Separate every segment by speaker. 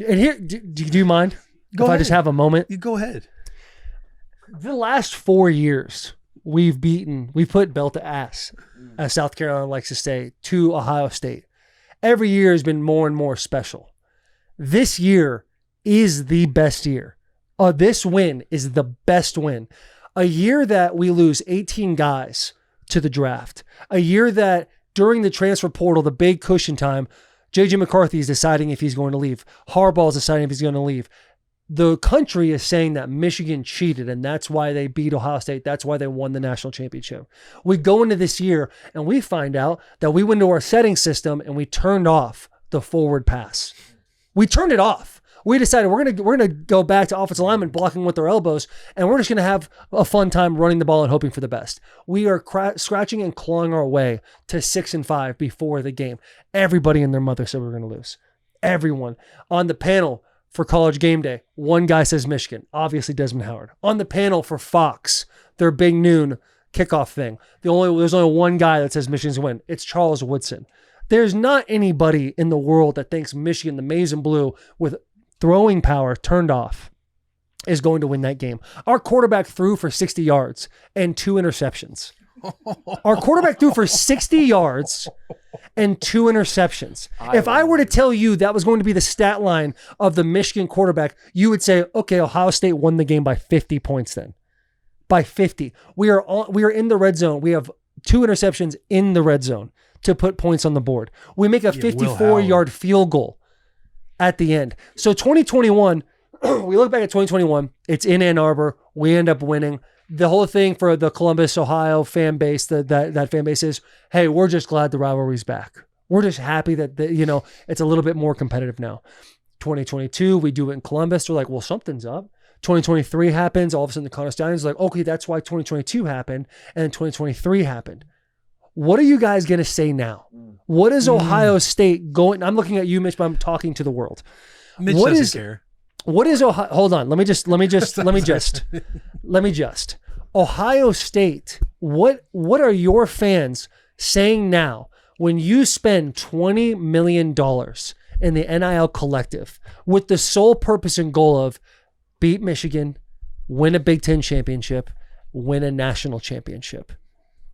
Speaker 1: And here, do you mind if I just have a moment?
Speaker 2: You go ahead.
Speaker 1: The last 4 years, we've put belt to ass, as South Carolina likes to say, to Ohio State. Every year has been more and more special. This year is the best year. This win is the best win. A year that we lose 18 guys to the draft. A year that during the transfer portal, the big cushion time, J.J. McCarthy is deciding if he's going to leave. Harbaugh is deciding if he's going to leave. The country is saying that Michigan cheated, and that's why they beat Ohio State. That's why they won the national championship. We go into this year, and we find out that we went to our setting system, and we turned off the forward pass. We turned it off. We decided we're gonna go back to offensive linemen blocking with their elbows, and we're just gonna have a fun time running the ball and hoping for the best. We are scratching and clawing our way to 6-5 before the game. Everybody and their mother said we were gonna lose. Everyone on the panel for College Game Day, one guy says Michigan, obviously Desmond Howard. On the panel for Fox, their big noon kickoff thing, there's only one guy that says Michigan's going to win. It's Charles Woodson. There's not anybody in the world that thinks Michigan, the maize and blue, with throwing power turned off, is going to win that game. Our quarterback threw for 60 yards and 2 interceptions. Our quarterback threw for 60 yards and 2 interceptions. If I were to tell you that was going to be the stat line of the Michigan quarterback, you would say, okay, Ohio State won the game by 50 points then. By 50. We are in the red zone. We have 2 interceptions in the red zone to put points on the board. We make a 54-yard field goal at the end. So 2021, we look back at 2021, it's in Ann Arbor. We end up winning. The whole thing for the Columbus, Ohio fan base, that fan base is, hey, we're just glad the rivalry's back. We're just happy that it's a little bit more competitive now. 2022, we do it in Columbus. We're like, well, something's up. 2023 happens. All of a sudden, the Connor Stallions are like, okay, that's why 2022 happened, and then 2023 happened. What are you guys going to say now? What is Ohio State going? I'm looking at you, Mitch, but I'm talking to the world.
Speaker 2: Mitch doesn't care.
Speaker 1: What is Ohio? Hold on. Let me just. Ohio State. What are your fans saying now when you spend $20 million in the NIL collective with the sole purpose and goal of beat Michigan, win a Big Ten championship, win a national championship?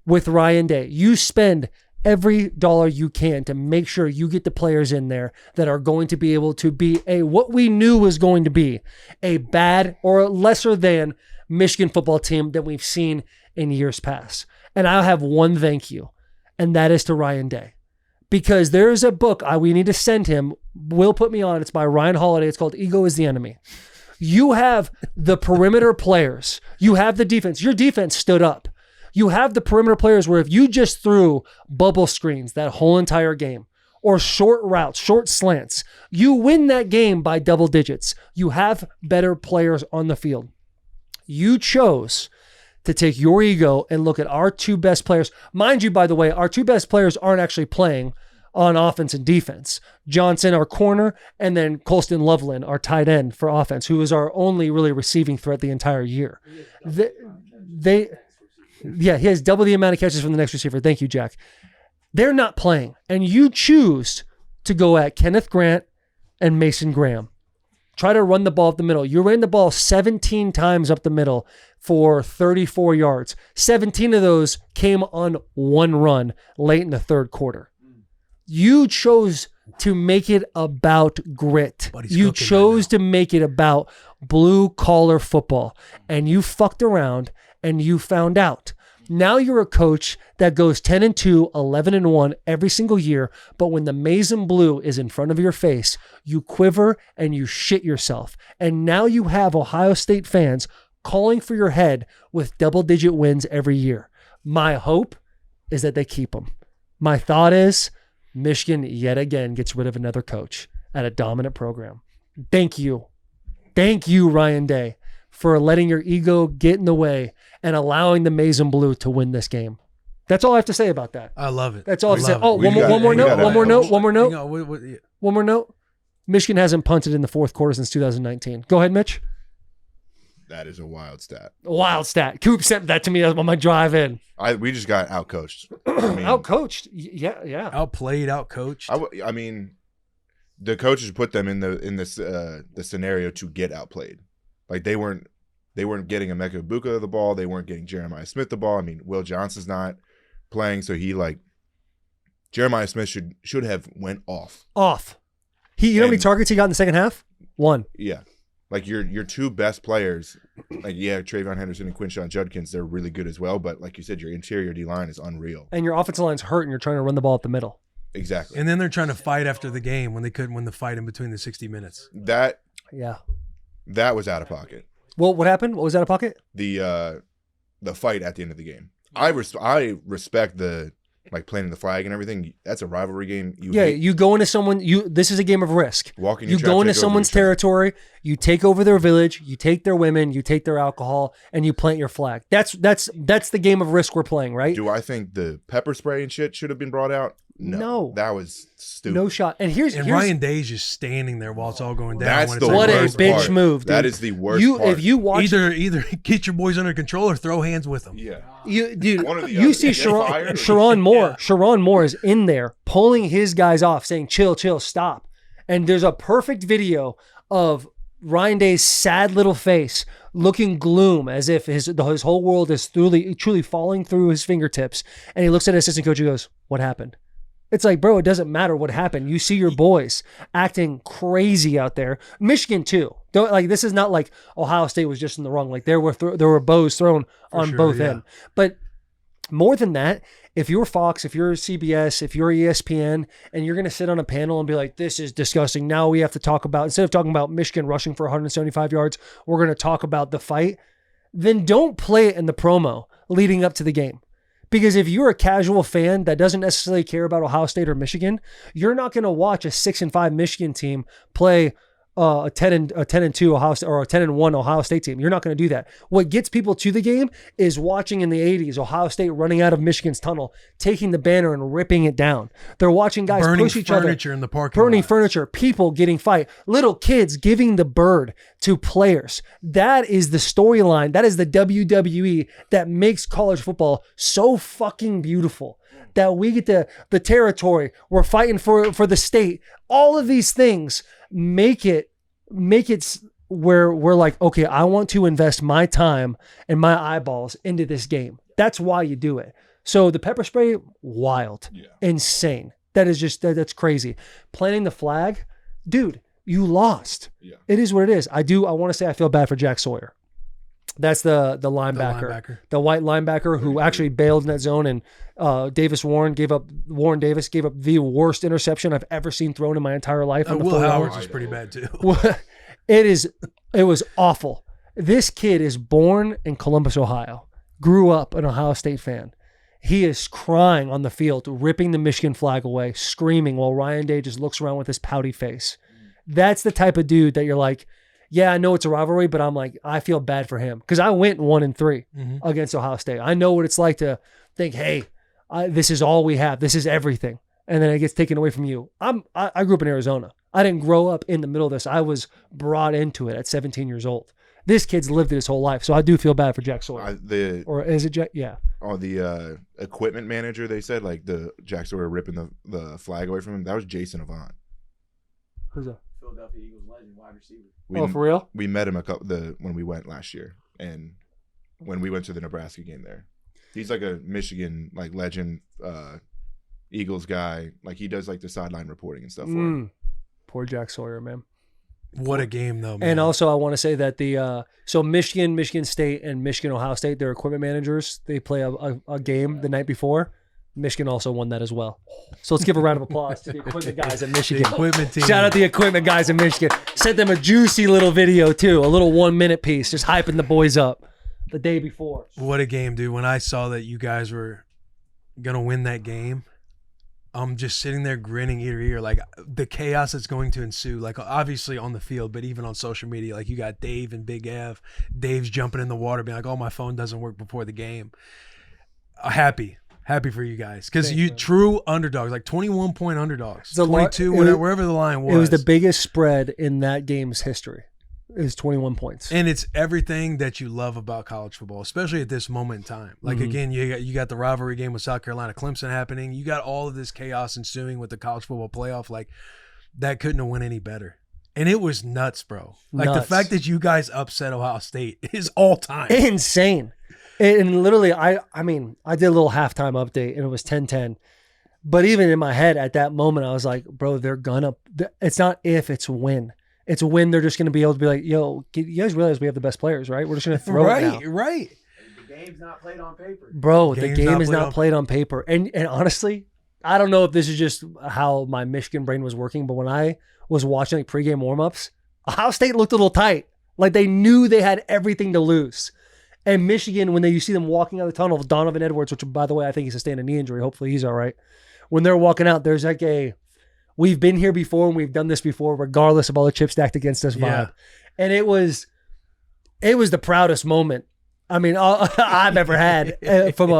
Speaker 1: With Ryan Day, you spend every dollar you can to make sure you get the players in there that are going to be able to be what we knew was going to be a bad or lesser than Michigan football team that we've seen in years past. And I'll have one thank you, and that is to Ryan Day. Because there is a book we need to send him. Will put me on. It's by Ryan Holiday. It's called Ego is the Enemy. You have the perimeter players. You have the defense. Your defense stood up. You have the perimeter players where if you just threw bubble screens that whole entire game or short routes, short slants, you win that game by double digits. You have better players on the field. You chose to take your ego and look at our 2 best players. Mind you, by the way, our 2 best players aren't actually playing on offense and defense. Johnson, our corner, and then Colston Loveland, our tight end for offense, who is our only really receiving threat the entire year. He has double the amount of catches from the next receiver. Thank you, Jack. They're not playing. And you choose to go at Kenneth Grant and Mason Graham. Try to run the ball up the middle. You ran the ball 17 times up the middle for 34 yards. 17 of those came on one run late in the third quarter. You chose to make it about grit. You chose to make it about blue-collar football. And you fucked around and you found out. Now you're a coach that goes 10-2, 11-1 every single year, but when the maize and blue is in front of your face, you quiver and you shit yourself. And now you have Ohio State fans calling for your head with double-digit wins every year. My hope is that they keep them. My thought is Michigan yet again gets rid of another coach at a dominant program. Thank you. Thank you, Ryan Day, for letting your ego get in the way and allowing the maize and blue to win this game. That's all I have to say about that.
Speaker 2: I love it.
Speaker 1: That's all I have to say. Oh, one more note. Michigan hasn't punted in the fourth quarter since 2019. Go ahead, Mitch.
Speaker 3: That is a wild stat.
Speaker 1: Wild stat. Coop sent that to me on my drive in.
Speaker 3: We just got outcoached.
Speaker 1: Outcoached. Yeah.
Speaker 2: Outplayed, outcoached.
Speaker 3: I mean, the coaches put them in the scenario to get outplayed. Like they weren't getting Emeka Ibuka the ball. They weren't getting Jeremiah Smith the ball. I mean, Will Johnson's not playing, so Jeremiah Smith should have went off.
Speaker 1: You know how many targets he got in the second half? 1.
Speaker 3: Yeah. Like your two best players, like Travion Henderson and Quinshon Judkins, they're really good as well. But like you said, your interior D line is unreal.
Speaker 1: And your offensive line's hurt and you're trying to run the ball up the middle.
Speaker 3: Exactly.
Speaker 2: And then they're trying to fight after the game when they couldn't win the fight in between the 60 minutes.
Speaker 3: That was out of pocket.
Speaker 1: Well, what happened? What was out of pocket?
Speaker 3: The fight at the end of the game. I respect the planting the flag and everything. That's a rivalry game.
Speaker 1: You go into someone. This is a game of risk. You go into someone's territory. You take over their village. You take their women. You take their alcohol, and you plant your flag. That's the game of risk we're playing, right?
Speaker 3: Do I think the pepper spray and shit should have been brought out? No. That was stupid.
Speaker 1: No shot. And here's
Speaker 2: Ryan Day's just standing there while it's all going down.
Speaker 3: That's
Speaker 1: what a bitch move, dude.
Speaker 3: That is the worst part.
Speaker 1: If you watch
Speaker 2: either get your boys under control or throw hands with them.
Speaker 3: Yeah.
Speaker 1: You see Sharon Moore. Sharon Moore is in there pulling his guys off, saying, chill, stop. And there's a perfect video of Ryan Day's sad little face looking gloom as if his whole world is truly falling through his fingertips. And he looks at his assistant coach and goes, what happened? It's like, bro, it doesn't matter what happened. You see your boys acting crazy out there. Michigan too. This is not like Ohio State was just in the wrong. Like there were bows thrown on both ends. But more than that, if you're Fox, if you're CBS, if you're ESPN, and you're going to sit on a panel and be like, this is disgusting. Now we have to talk about, instead of talking about Michigan rushing for 175 yards, we're going to talk about the fight. Then don't play it in the promo leading up to the game. Because if you're a casual fan that doesn't necessarily care about Ohio State or Michigan, you're not going to watch a 6-5 Michigan team play a 10-2 Ohio State or a 10-1 Ohio State team. You're not going to do that. What gets people to the game is watching in the 80s Ohio State running out of Michigan's tunnel, taking the banner and ripping it down. They're watching guys push each other,
Speaker 2: burning furniture in the parking
Speaker 1: burning
Speaker 2: lot.
Speaker 1: furniture, people getting fight, little kids giving the bird to players. That is the storyline. That is the WWE that makes college football so fucking beautiful. That we get the territory, we're fighting for the state. All of these things make it where we're like, okay, I want to invest my time and my eyeballs into this game. That's why you do it. So the pepper spray, wild, insane. That is just, that's crazy. Planting the flag, dude, you lost. Yeah. It is what it is. I want to say I feel bad for Jack Sawyer. That's the linebacker, the white linebacker who actually bailed in that zone, and Warren Davis gave up the worst interception I've ever seen thrown in my entire life.
Speaker 2: Will Howard's was pretty bad too.
Speaker 1: It was awful. This kid is born in Columbus, Ohio, grew up an Ohio State fan. He is crying on the field, ripping the Michigan flag away, screaming while Ryan Day just looks around with his pouty face. That's the type of dude that you're like, yeah, I know it's a rivalry, but I'm like, I feel bad for him because I went 1-3 against Ohio State. I know what it's like to think, hey, this is all we have. This is everything. And then it gets taken away from you. I grew up in Arizona. I didn't grow up in the middle of this. I was brought into it at 17 years old. This kid's lived it his whole life. So I do feel bad for Jack Sawyer. Or is it Jack? Yeah.
Speaker 3: Oh, the equipment manager, they said, like the Jack Sawyer ripping the flag away from him. That was Jason Avant.
Speaker 1: Who's that?
Speaker 4: Philadelphia Eagles legend, wide receiver.
Speaker 1: For real?
Speaker 3: We met him when we went last year, and when we went to the Nebraska game there. He's like a Michigan legend, Eagles guy. Like he does the sideline reporting and stuff for him.
Speaker 1: Poor Jack Sawyer, man.
Speaker 2: What a game though, man.
Speaker 1: And also I want to say that so Michigan State and Michigan Ohio State, their equipment managers, they play a game the night before. Michigan also won that as well. So let's give a round of applause to the equipment guys at Michigan.
Speaker 2: The equipment team.
Speaker 1: Shout out the equipment guys in Michigan. Sent them a juicy little video too, a little 1-minute piece, just hyping the boys up the day before.
Speaker 2: What a game, dude. When I saw that you guys were going to win that game, I'm just sitting there grinning ear to ear, like the chaos that's going to ensue, like obviously on the field, but even on social media. Like you got Dave and Big Ev. Dave's jumping in the water being like, oh, my phone doesn't work before the game. Happy for you guys because true underdogs, like 21-point underdogs, 22, wherever the line was.
Speaker 1: It was the biggest spread in that game's history. It was 21 points,
Speaker 2: and it's everything that you love about college football, especially at this moment in time. Like again, you got the rivalry game with South Carolina, Clemson happening. You got all of this chaos ensuing with the college football playoff. Like that couldn't have went any better. And it was nuts, bro. Like the
Speaker 1: Nuts.
Speaker 2: fact that you guys upset Ohio State is all time.
Speaker 1: Insane. And literally, I mean, I did a little halftime update and it was 10-10. But even in my head at that moment, I was like, bro, they're gonna, it's not if, it's when. It's when they're just going to be able to be like, yo, you guys realize we have the best players, right? We're just going to throw it now.
Speaker 2: Right.
Speaker 4: The game's not played on paper.
Speaker 1: Bro, the
Speaker 2: Game's
Speaker 1: game
Speaker 2: not
Speaker 1: is
Speaker 2: played
Speaker 1: not
Speaker 2: on-
Speaker 1: played on paper. And honestly, I don't know if this is just how my Michigan brain was working, but when I was watching like pregame warmups, Ohio State looked a little tight. Like they knew they had everything to lose. And Michigan, when you see them walking out of the tunnel, Donovan Edwards, which by the way, I think he sustained a knee injury. Hopefully he's all right. When they're walking out, there's like we've been here before and we've done this before, regardless of all the chips stacked against us vibe.
Speaker 2: Yeah.
Speaker 1: And it was the proudest moment. I mean, I've ever had from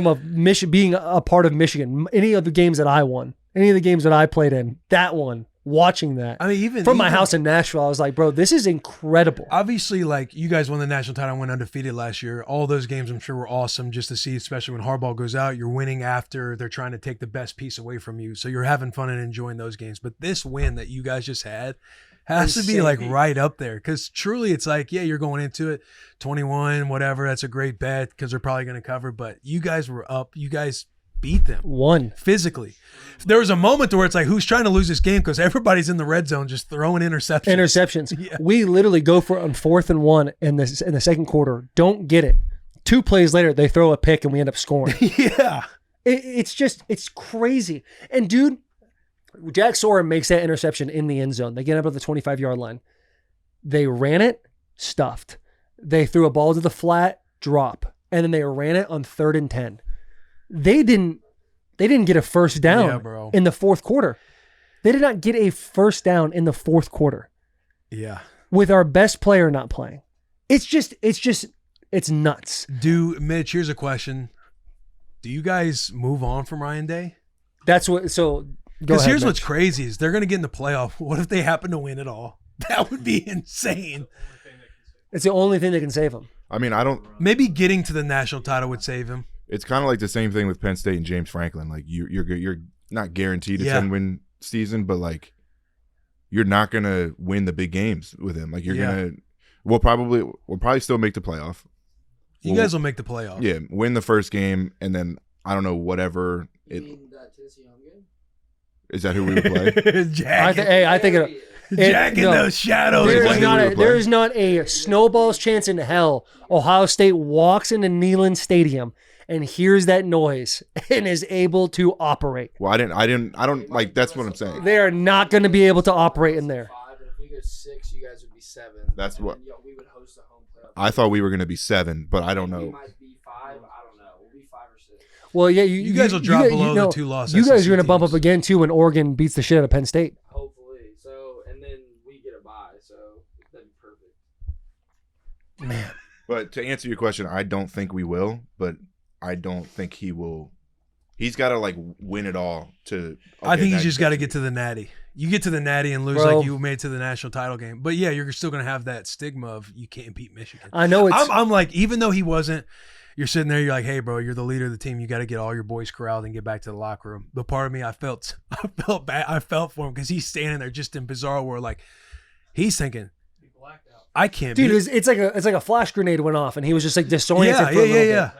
Speaker 1: a mission, being a part of Michigan. Any of the games that I won, any of the games that I played in, that one, watching that.
Speaker 2: I mean, even
Speaker 1: from my house in Nashville, I was like, bro, this is incredible.
Speaker 2: Obviously, like you guys won the national title and went undefeated last year. All those games, I'm sure, were awesome just to see, especially when Harbaugh goes out. You're winning after they're trying to take the best piece away from you. So you're having fun and enjoying those games. But this win that you guys just had has to be like right up there, because truly it's like, yeah, you're going into it 21, whatever. That's a great bet because they're probably going to cover. But you guys were up. You guys beat them.
Speaker 1: Won.
Speaker 2: Physically. There was a moment where it's like, who's trying to lose this game? Because everybody's in the red zone just throwing interceptions.
Speaker 1: Yeah. We literally go for it on 4th and 1 in the second quarter. Don't get it. 2 plays later, they throw a pick and we end up scoring.
Speaker 2: Yeah.
Speaker 1: It's crazy. And dude, Jack Sawyer makes that interception in the end zone. They get up at the 25-yard line. They ran it, stuffed. They threw a ball to the flat, drop. And then they ran it on 3rd and 10. They didn't get a first down in the fourth quarter. They did not get a first down in the fourth quarter.
Speaker 2: Yeah.
Speaker 1: With our best player not playing. It's nuts.
Speaker 2: Mitch, here's a question. Do you guys move on from Ryan Day?
Speaker 1: That's what, so
Speaker 2: because here's what's crazy is they're going to get in the playoff. What if they happen to win it all? That would be insane.
Speaker 1: It's the only thing that can save him.
Speaker 3: I mean,
Speaker 2: Maybe getting to the national title would save him.
Speaker 3: it's kind of like the same thing with Penn State and James Franklin. Like you're not guaranteed a 10-win season, but like you're not gonna win the big games with him. Like we'll probably still make the playoff.
Speaker 2: You guys will make the playoff.
Speaker 3: Yeah, win the first game, and then I don't know whatever.
Speaker 5: You mean that Tennessee home game?
Speaker 3: Is that who we would play?
Speaker 2: Jack,
Speaker 1: I think
Speaker 2: Jack in those shadows.
Speaker 1: There is not a snowball's chance in hell Ohio State walks into Neyland Stadium and hears that noise and is able to operate.
Speaker 3: Well, I don't like. That's what I'm saying.
Speaker 1: They are not going to be able to operate in there.
Speaker 5: 5, and if we go 6, you guys would be 7.
Speaker 3: That's
Speaker 5: and
Speaker 3: what-
Speaker 5: then, we would host the home playoff.
Speaker 3: I thought we were gonna be 7, but I don't
Speaker 5: We
Speaker 3: know.
Speaker 5: might be 5. I don't know. We'll be 5 or 6.
Speaker 1: Well, yeah,
Speaker 2: You guys will drop below the 2-loss
Speaker 1: You guys
Speaker 2: SEC
Speaker 1: are going to bump
Speaker 2: teams.
Speaker 1: up again too when Oregon beats the shit out of Penn State.
Speaker 5: Hopefully. So, and then we get a bye. So that'd be perfect.
Speaker 1: Man,
Speaker 3: But to answer your question, I don't think we will. But I don't think he will. He's got to like win it all to.
Speaker 2: I think
Speaker 3: that's-
Speaker 2: he's just got to get to the natty. You get to the natty and lose
Speaker 1: Bro.
Speaker 2: like you made to the national title game. But yeah, you're still going to have that stigma of you can't beat Michigan.
Speaker 1: I know it's.
Speaker 2: I'm like, even though he wasn't, you're sitting there, you're like, hey, bro, you're the leader of the team. You got to get all your boys corralled and get back to the locker room. But part of me, I felt bad. I felt for him because he's standing there just in bizarre world. Like, he's thinking, I can't
Speaker 1: Dude,
Speaker 2: beat
Speaker 1: it's like a flash grenade went off and he was just like disoriented for a little
Speaker 2: yeah.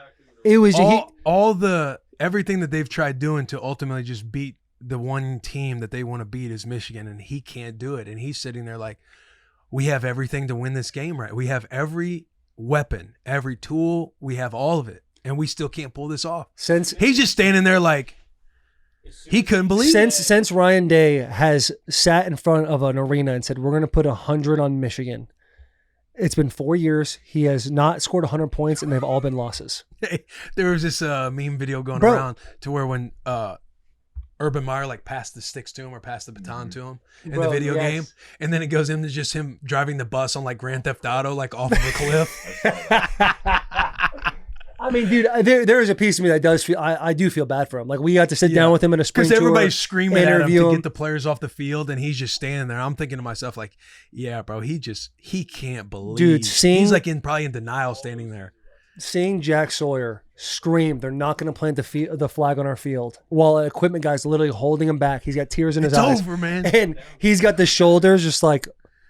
Speaker 1: bit. It was
Speaker 2: Everything that they've tried doing to ultimately just beat the one team that they want to beat is Michigan, and he can't do it. And he's sitting there like, we have everything to win this game, right? We have every weapon, every tool, we have all of it, and we still can't pull this off. He's just standing there like he couldn't believe it.
Speaker 1: Since Ryan Day has sat in front of an arena and said, we're going to put 100 on Michigan. It's been 4 years. He has not scored 100 points, and they've all been losses.
Speaker 2: There was this meme video going
Speaker 1: Bro.
Speaker 2: around to where when Urban Meyer like passed the sticks to him or passed the baton to him in
Speaker 1: Bro,
Speaker 2: the video
Speaker 1: yes.
Speaker 2: game, and then it goes into just him driving the bus on like Grand Theft Auto, like off of a cliff.
Speaker 1: I mean, dude, there is a piece of me that does feel. I do feel bad for him. Like we got to sit down with him in a spring
Speaker 2: Because
Speaker 1: tour.
Speaker 2: everybody's screaming at him
Speaker 1: interview
Speaker 2: to
Speaker 1: him.
Speaker 2: get the players off the field, and he's just standing there. I'm thinking to myself, like, yeah, bro, he can't believe.
Speaker 1: Dude,
Speaker 2: he's like probably in denial standing there.
Speaker 1: Seeing Jack Sawyer screamed, they're not going to plant the flag on our field, while an equipment guy's literally holding him back. He's got tears in his eyes.
Speaker 2: It's over, man.
Speaker 1: And he's got the shoulders just like,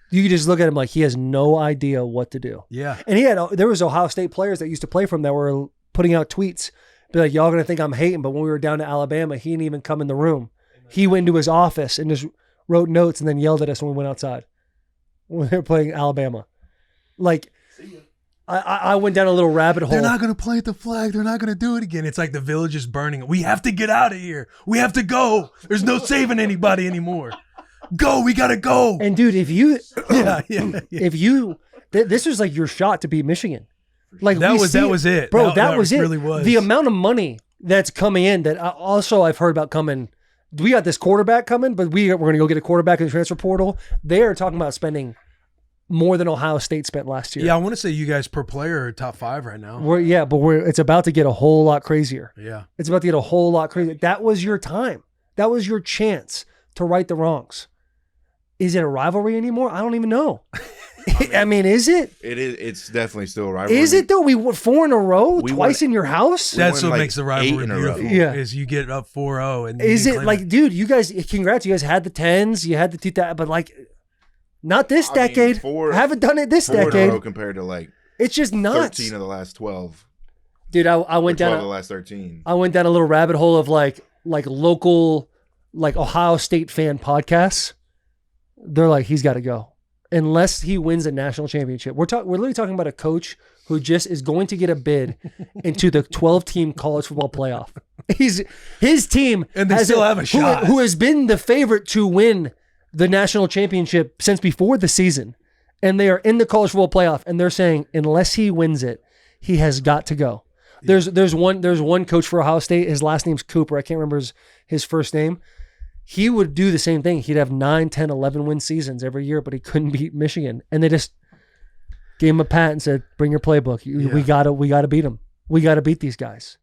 Speaker 1: you can just look at him like he has no idea what to do.
Speaker 2: Yeah.
Speaker 1: And there was Ohio State players that used to play for him that were putting out tweets, be like, y'all going to think I'm hating, but when we were down to Alabama, he didn't even come in the room. He went into his office and just wrote notes and then yelled at us when we went outside when they were playing Alabama. Like, I went down a little rabbit hole.
Speaker 2: They're not going to plant the flag. They're not going to do it again. It's like the village is burning. We have to get out of here. We have to go. There's no saving anybody anymore. Go. We got to go.
Speaker 1: And dude, if you,
Speaker 2: Yeah.
Speaker 1: this was like your shot to beat Michigan. Like
Speaker 2: That was it.
Speaker 1: Bro, that was it.
Speaker 2: Really was.
Speaker 1: The amount of money that's coming in that I've heard about coming. We got this quarterback coming, but we're going to go get a quarterback in the transfer portal. They are talking about spending more than Ohio State spent last year.
Speaker 2: Yeah, I want to say you guys per player are top 5 right now.
Speaker 1: It's about to get a whole lot crazier.
Speaker 2: Yeah.
Speaker 1: It's about to get a whole lot crazier. That was your time. That was your chance to right the wrongs. Is it a rivalry anymore? I don't even know. I mean, is it?
Speaker 3: It is. It's definitely still a rivalry.
Speaker 1: Is it though? We won 4 in a row, twice in your house.
Speaker 2: That's
Speaker 3: won
Speaker 2: what
Speaker 3: like
Speaker 2: makes the rivalry
Speaker 3: 8 in a row.
Speaker 2: beautiful.
Speaker 1: Yeah.
Speaker 2: Is you get up 4-0 and
Speaker 1: Is
Speaker 2: you
Speaker 1: it
Speaker 2: claim
Speaker 1: like, dude? You guys, congrats! You guys had the 10s, you had the 2000, but like, not this decade. I haven't done it this
Speaker 3: 4 in a
Speaker 1: decade.
Speaker 3: row compared to like
Speaker 1: It's just nuts.
Speaker 3: 13 of the last 12.
Speaker 1: Dude, I went
Speaker 3: 12
Speaker 1: down.
Speaker 3: of the last 13.
Speaker 1: I went down a little rabbit hole of like local, like Ohio State fan podcasts. They're like, he's got to go unless he wins a national championship. We're literally talking about a coach who just is going to get a bid into the 12-team college football playoff. His team
Speaker 2: And they still have a shot.
Speaker 1: Who has been the favorite to win the national championship since before the season, and they are in the college football playoff, and they're saying unless he wins it, he has got to go. There's one coach for Ohio State. His last name's Cooper. I can't remember his first name. He would do the same thing. He'd have 9, 10, 11 win seasons every year, but he couldn't beat Michigan. And they just gave him a pat and said, bring your playbook. We gotta beat them. We gotta beat these guys.